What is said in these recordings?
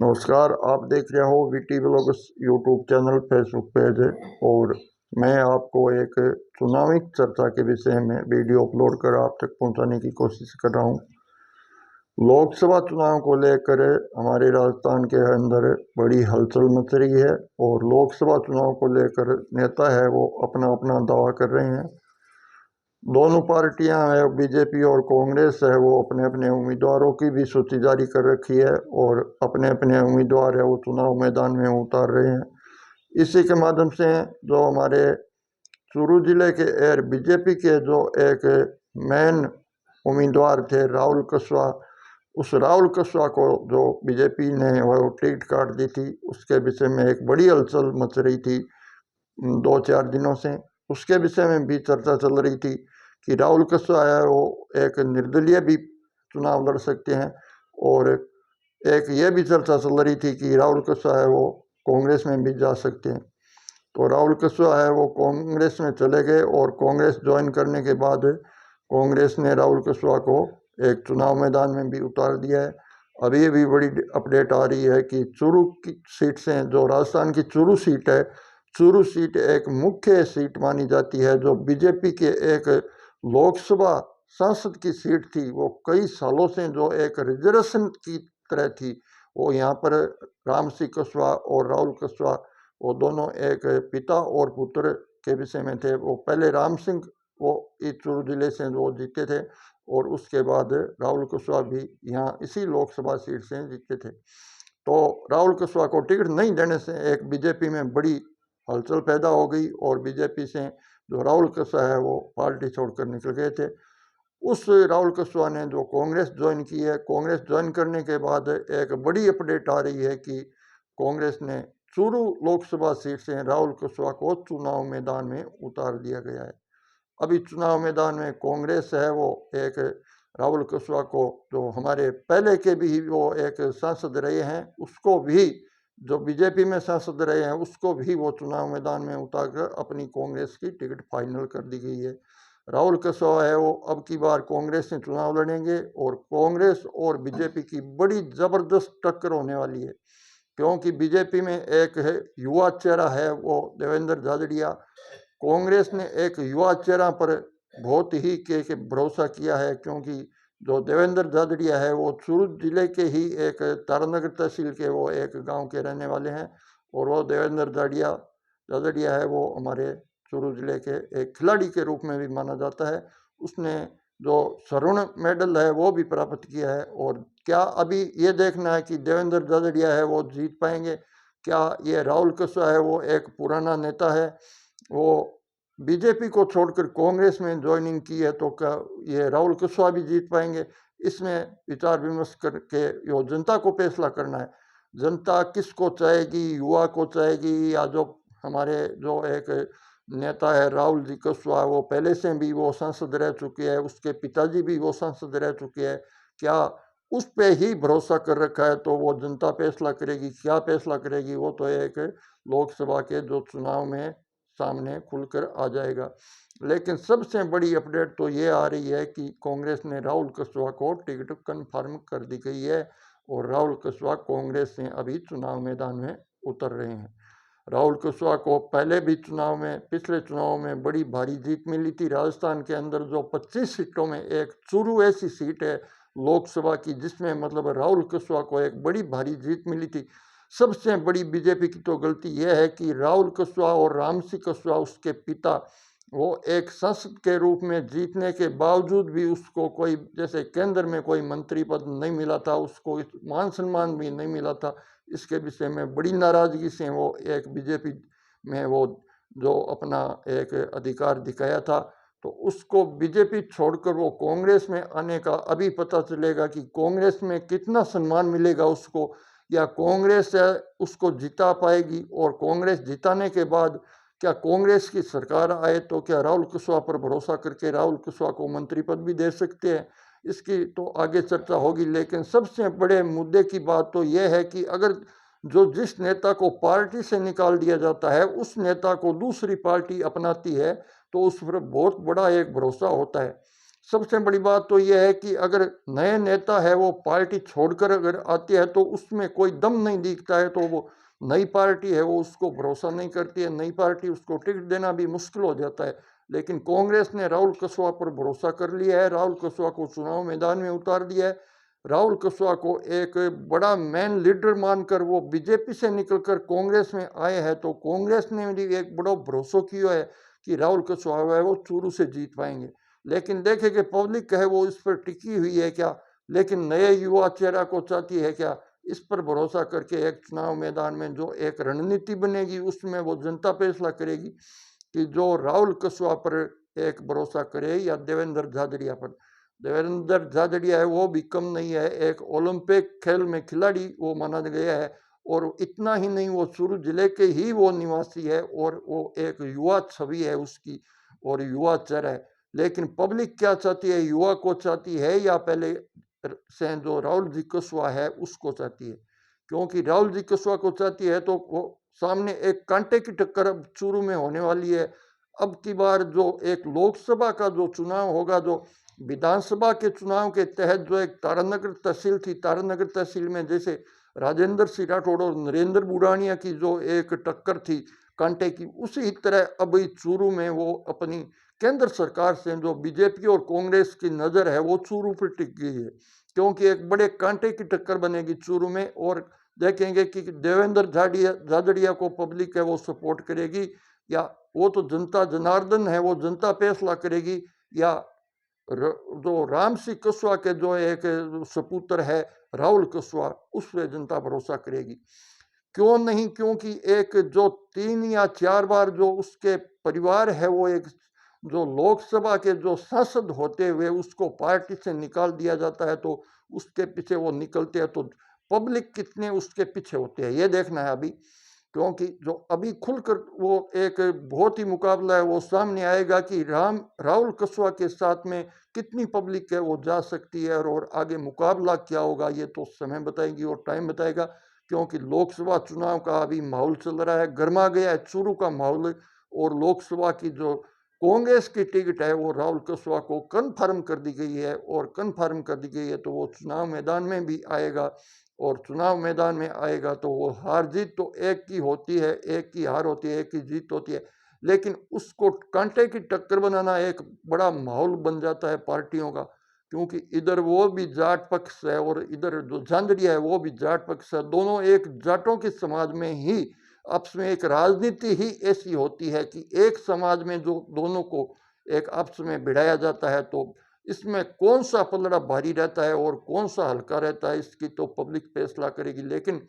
नमस्कार। आप देख रहे हो VT blogs YouTube channel, Facebook page है। और मैं आपको एक चुनावी चर्चा के विषय में वीडियो अपलोड कर आप तक पहुंचाने की कोशिश कर रहा हूं। लोकसभा चुनाव को लेकर हमारे राजस्थान के अंदर बड़ी हलचल मच रही है और लोकसभा चुनाव को लेकर नेता है वो अपना अपना दावा कर रहे हैं। दोनों पार्टियां हैं, बीजेपी और कांग्रेस है, वो अपने अपने उम्मीदवारों की भी सूची जारी कर रखी है और अपने अपने उम्मीदवार है वो चुनाव मैदान में उतार रहे हैं। इसी के माध्यम से जो हमारे चूरू जिले के एयर बीजेपी के जो एक मेन उम्मीदवार थे राहुल कुशवाहा, उस राहुल कुशवाहा को जो बीजेपी ने वो टिकट काट दी थी, उसके विषय में एक बड़ी हलचल मच रही थी 2-4 दिनों से। उसके विषय में भी चर्चा चल रही थी कि राहुल कुशवाहा है वो एक निर्दलीय भी चुनाव लड़ सकते हैं, और एक ये भी चर्चा चल रही थी कि राहुल कुशवाहा है वो कांग्रेस में भी जा सकते हैं। तो राहुल कुशवाहा है वो कांग्रेस में चले गए और कांग्रेस ज्वाइन करने के बाद कांग्रेस ने राहुल कुशवाहा को एक चुनाव मैदान में भी उतार दिया है। अभी भी बड़ी अपडेट आ रही है कि चूरू की सीट से, जो राजस्थान की चूरू सीट है, चूरू सीट एक मुख्य सीट मानी जाती है, जो बीजेपी के एक लोकसभा सांसद की सीट थी। वो कई सालों से जो एक रिजर्वेशन की तरह थी, वो यहाँ पर राम सिंह कुशवाहा और राहुल कुशवाहा वो दोनों एक पिता और पुत्र के विषय में थे। वो पहले राम सिंह वो इस चूरू जिले से वो जीते थे और उसके बाद राहुल कुशवाहा भी यहाँ इसी लोकसभा सीट से जीते थे। तो राहुल कुशवाहा को टिकट नहीं देने से एक बीजेपी में बड़ी हलचल पैदा हो गई और बीजेपी से जो राहुल कुशवाहा है वो पार्टी छोड़कर निकल गए थे। उस राहुल कुशवाहा ने जो कांग्रेस ज्वाइन की है, कांग्रेस ज्वाइन करने के बाद एक बड़ी अपडेट आ रही है कि कांग्रेस ने चूरू लोकसभा सीट से राहुल कुशवाहा को चुनाव मैदान में उतार दिया गया है। अभी चुनाव मैदान में कांग्रेस है वो एक राहुल कुशवाहा को, जो हमारे पहले के भी वो एक सांसद रहे हैं, उसको भी, जो बीजेपी में सांसद रहे हैं, उसको भी वो चुनाव मैदान में उतारकर अपनी कांग्रेस की टिकट फाइनल कर दी गई है। राहुल कुशवाहा है वो अब की बार कांग्रेस से चुनाव लड़ेंगे और कांग्रेस और बीजेपी की बड़ी जबरदस्त टक्कर होने वाली है, क्योंकि बीजेपी में एक है युवा चेहरा है वो देवेंद्र झाझड़िया। कांग्रेस ने एक युवा चेहरा पर बहुत ही के भरोसा किया है, क्योंकि जो देवेंद्र झाझड़िया है वो चूरू जिले के ही एक तारानगर तहसील के वो एक गांव के रहने वाले हैं और वो देवेंद्र झाझड़िया है वो हमारे चूरू जिले के एक खिलाड़ी के रूप में भी माना जाता है। उसने जो स्वर्ण मेडल है वो भी प्राप्त किया है। और क्या अभी ये देखना है कि देवेंद्र झाझड़िया है वो जीत पाएंगे, क्या ये राहुल कुशवाहा है वो एक पुराना नेता है, वो बीजेपी को छोड़कर कांग्रेस में ज्वाइनिंग की है, तो क्या ये राहुल कुशवाहा भी जीत पाएंगे? इसमें विचार विमर्श करके यो जनता को फैसला करना है। जनता किसको चाहेगी, युवा को चाहेगी या जो हमारे जो एक नेता है राहुल जी कुशवाहा, वो पहले से भी वो सांसद रह चुके हैं, उसके पिताजी भी वो सांसद रह चुके हैं, क्या उस पे ही भरोसा कर रखा है? तो वो जनता फैसला करेगी। क्या फैसला करेगी वो तो एक लोकसभा के जो चुनाव में सामने खुलकर आ जाएगा। लेकिन सबसे बड़ी अपडेट तो ये आ रही है कि कांग्रेस ने राहुल कुशवाहा को टिकट कन्फर्म कर दी गई है और राहुल कुशवाहा कांग्रेस से अभी चुनाव मैदान में उतर रहे हैं। राहुल कुशवाहा को पहले भी चुनाव में, पिछले चुनाव में बड़ी भारी जीत मिली थी। राजस्थान के अंदर जो 25 सीटों में एक चूरू ऐसी सीट है लोकसभा की जिसमें मतलब राहुल कुशवाहा को एक बड़ी भारी जीत मिली थी। सबसे बड़ी बीजेपी की तो गलती यह है कि राहुल कुशवाहा और राम सिंह कुशवाहा उसके पिता, वो एक सांसद के रूप में जीतने के बावजूद भी उसको कोई, जैसे केंद्र में कोई मंत्री पद नहीं मिला था, उसको मान सम्मान भी नहीं मिला था। इसके विषय में बड़ी नाराजगी से वो एक बीजेपी में वो जो अपना एक अधिकार दिखाया था, तो उसको बीजेपी छोड़कर वो कांग्रेस में आने का अभी पता चलेगा कि कांग्रेस में कितना सम्मान मिलेगा उसको, या कांग्रेस उसको जिता पाएगी। और कांग्रेस जिताने के बाद क्या कांग्रेस की सरकार आए तो क्या राहुल कुशवाहा पर भरोसा करके राहुल कुशवाहा को मंत्री पद भी दे सकते हैं? इसकी तो आगे चर्चा होगी। लेकिन सबसे बड़े मुद्दे की बात तो यह है कि अगर जो जिस नेता को पार्टी से निकाल दिया जाता है उस नेता को दूसरी पार्टी अपनाती है तो उस पर बहुत बड़ा एक भरोसा होता है। सबसे बड़ी बात तो यह है कि अगर नए नेता है वो पार्टी छोड़कर अगर आते हैं तो उसमें कोई दम नहीं दिखता है, तो वो नई पार्टी है वो उसको भरोसा नहीं करती है, नई पार्टी उसको टिकट देना भी मुश्किल हो जाता है। लेकिन कांग्रेस ने राहुल कुशवाहा पर भरोसा कर लिया है, राहुल कुशवाहा को चुनाव मैदान में उतार दिया है। राहुल कुशवाहा को एक बड़ा मैन लीडर मानकर वो बीजेपी से निकलकर कांग्रेस में आए हैं, तो कांग्रेस ने भी एक बड़ा भरोसा किया है कि राहुल कुशवाहा है वो चूरू से जीत पाएंगे। लेकिन देखें कि पब्लिक है वो इस पर टिकी हुई है क्या, लेकिन नए युवा चेहरा को चाहती है क्या, इस पर भरोसा करके एक चुनाव मैदान में जो एक रणनीति बनेगी उसमें वो जनता फैसला करेगी कि जो राहुल कुशवाहा पर एक भरोसा करे या देवेंद्र झाझड़िया पर। देवेंद्र झाझड़िया है वो भी कम नहीं है, एक ओलंपिक खेल में खिलाड़ी वो माना गया है, और इतना ही नहीं वो चूरू जिले के ही वो निवासी है और वो एक युवा छवि है उसकी और युवा चेहरा है। लेकिन पब्लिक क्या चाहती है, युवा को चाहती है या पहले से जो राहुल जी कुशवाहा है उसको चाहती है? क्योंकि राहुल जी कुशवाहा को चाहती है तो वो सामने एक कांटे की टक्कर अब चूरू में होने वाली है। अब की बार जो एक लोकसभा का जो चुनाव होगा, जो विधानसभा के चुनाव के तहत जो एक तारानगर तहसील थी, तारानगर तहसील में जैसे राजेंद्र सिंह राठौड़ और नरेंद्र बुरानिया की जो एक टक्कर थी कांटे की, उसी तरह अब चूरू में वो अपनी केंद्र सरकार से जो बीजेपी और कांग्रेस की नजर है वो चूरू पर टिक गई है, क्योंकि एक बड़े कांटे की टक्कर बनेगी चूरू में। और देखेंगे कि देवेंद्र झाझड़िया को पब्लिक है वो सपोर्ट करेगी या वो तो जनता जनार्दन है वो जनता फैसला करेगी, या जो राम सिंह कुशवाहा के जो एक सपुत्र है राहुल कुशवाहा उस पर जनता भरोसा करेगी। क्यों नहीं, क्योंकि एक जो 3 या 4 बार जो उसके परिवार है वो एक जो लोकसभा के जो सांसद होते हुए उसको पार्टी से निकाल दिया जाता है, तो उसके पीछे वो निकलते हैं, तो पब्लिक कितने उसके पीछे होते हैं ये देखना है अभी। क्योंकि जो अभी खुलकर वो एक बहुत ही मुकाबला है वो सामने आएगा कि राहुल कुशवाहा के साथ में कितनी पब्लिक है वो जा सकती है, और आगे मुकाबला क्या होगा ये तो समय बताएगी और टाइम बताएगा। क्योंकि लोकसभा चुनाव का अभी माहौल चल रहा है, गर्मा गया है चूरू का माहौल, और लोकसभा की जो कांग्रेस की टिकट है वो राहुल कुशवाहा को कन्फर्म कर दी गई है, और कन्फर्म कर दी गई है तो वो चुनाव मैदान में भी आएगा, और चुनाव मैदान में आएगा तो वो हार जीत तो एक की होती है, एक की हार होती है, एक की जीत होती है, लेकिन उसको कांटे की टक्कर बनाना एक बड़ा माहौल बन जाता है पार्टियों का। क्योंकि इधर वो भी जाट पक्ष है और इधर जो झांझड़िया है वो भी जाट पक्ष है, दोनों एक जाटों के समाज में ही आपस में एक राजनीति ही ऐसी होती है कि एक समाज में जो दोनों को एक आपस में भिड़ाया जाता है, तो इसमें कौन सा पलड़ा भारी रहता है और कौन सा हल्का रहता है इसकी तो पब्लिक फैसला करेगी। लेकिन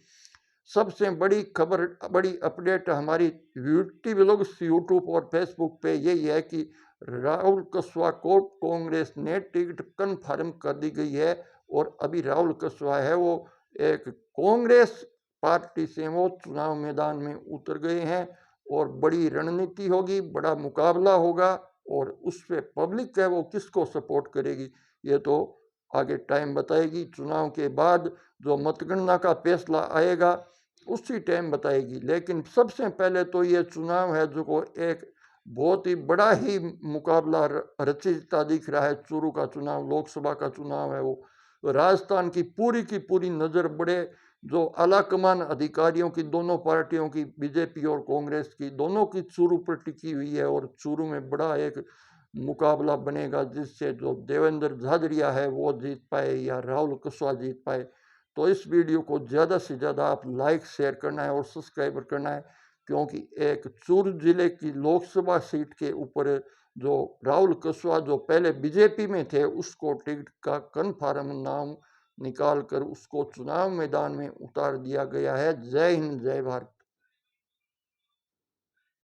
सबसे बड़ी खबर, बड़ी अपडेट हमारी व्लॉग्स यूट्यूब और फेसबुक पे यही है कि राहुल कुशवाहा को कांग्रेस ने टिकट कन्फर्म कर दी गई है, और अभी राहुल कुशवाहा है वो एक कांग्रेस पार्टी से वो चुनाव मैदान में उतर गए हैं, और बड़ी रणनीति होगी, बड़ा मुकाबला होगा, और उस पर पब्लिक है वो किसको सपोर्ट करेगी ये तो आगे टाइम बताएगी। चुनाव के बाद जो मतगणना का फैसला आएगा उसी टाइम बताएगी। लेकिन सबसे पहले तो ये चुनाव है जो एक बहुत ही बड़ा ही मुकाबला रचिता दिख रहा है। चूरू का चुनाव, लोकसभा का चुनाव है वो राजस्थान की पूरी नजर बड़े जो आला कमान अधिकारियों की, दोनों पार्टियों की, बीजेपी और कांग्रेस की, दोनों की चूरू पर टिकी हुई है, और चूरू में बड़ा एक मुकाबला बनेगा जिससे जो देवेंद्र झाझड़िया है वो जीत पाए या राहुल कुशवाहा जीत पाए। तो इस वीडियो को ज़्यादा से ज़्यादा आप लाइक शेयर करना है और सब्सक्राइबर करना है, क्योंकि एक चूरू जिले की लोकसभा सीट के ऊपर जो राहुल कुशवाहा जो पहले बीजेपी में थे उसको टिकट का कन्फर्म नाम निकाल कर उसको चुनाव मैदान में उतार दिया गया है। जय हिंद, जय भारत।